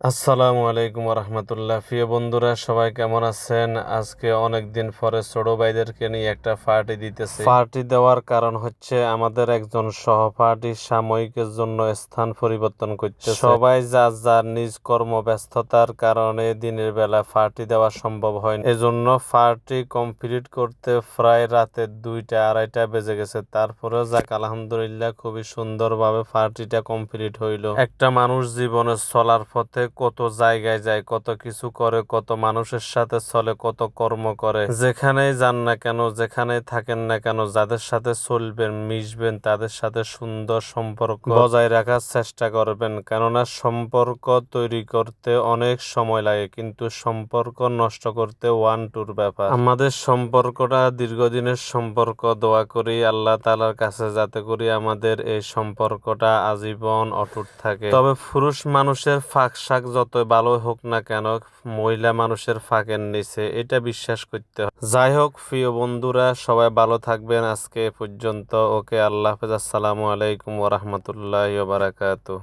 আসসালামু আলাইকুম রহমতুল্লাহ। প্রিয় বন্ধুরা, সবাই কেমন আছেন? আজকে অনেকদিন পরে ছোট ভাইদেরকে নিয়ে একটা পার্টি দিতেছি। পার্টি দেওয়ার কারণ হচ্ছে আমাদের একজন সহপাঠী সাময়িকের জন্য স্থান পরিবর্তন করতেছে। সবাই যার যার নিজ কর্মব্যস্ততার কারণে দিনের বেলা পার্টি দেওয়া সম্ভব হয়নি। এজন্য পার্টি কমপ্লিট করতে প্রায় রাতে 2টা 2:30 বেজে গেছে। তারপরেও যাক আলহামদুলিল্লাহ খুবই সুন্দরভাবে পার্টিটা কমপ্লিট হইল। একটা মানুষ জীবনে চলার পথে কত জায়গায় যায়, কত কিছু করে, কত মানুষের সাথে চলে, কত কর্ম করে। যেখানেই যান না কেন, যেখানেই থাকেন না কেন, যাদের সাথে চলবেন মিশবেন তাদের সাথে সুন্দর সম্পর্ক বজায় রাখার চেষ্টা করবেন। কেননা সম্পর্ক তৈরি করতে অনেক সময় লাগে, কিন্তু সম্পর্ক নষ্ট করতে 1-2 ব্যাপার। আমাদের সম্পর্কটা দীর্ঘদিনের সম্পর্ক। দোয়া করি আল্লাহ তাআলার কাছে যাতে করি আমাদের এই সম্পর্কটা আজীবন অটুট থাকে। তবে পুরুষ মানুষের ফাঁক শাক যত ভালো হোক না কেন, মহিলা মানুষের ফাঁকের নিচে, এটা বিশ্বাস করতে হয়। যাই হোক প্রিয় বন্ধুরা, সবাই ভালো থাকবেন। আজকে এ পর্যন্ত। ওকে, আল্লাহ হাফেজ। আসসালামু আলাইকুম ওয়া রাহমাতুল্লাহি ওয়া বারাকাতুহু।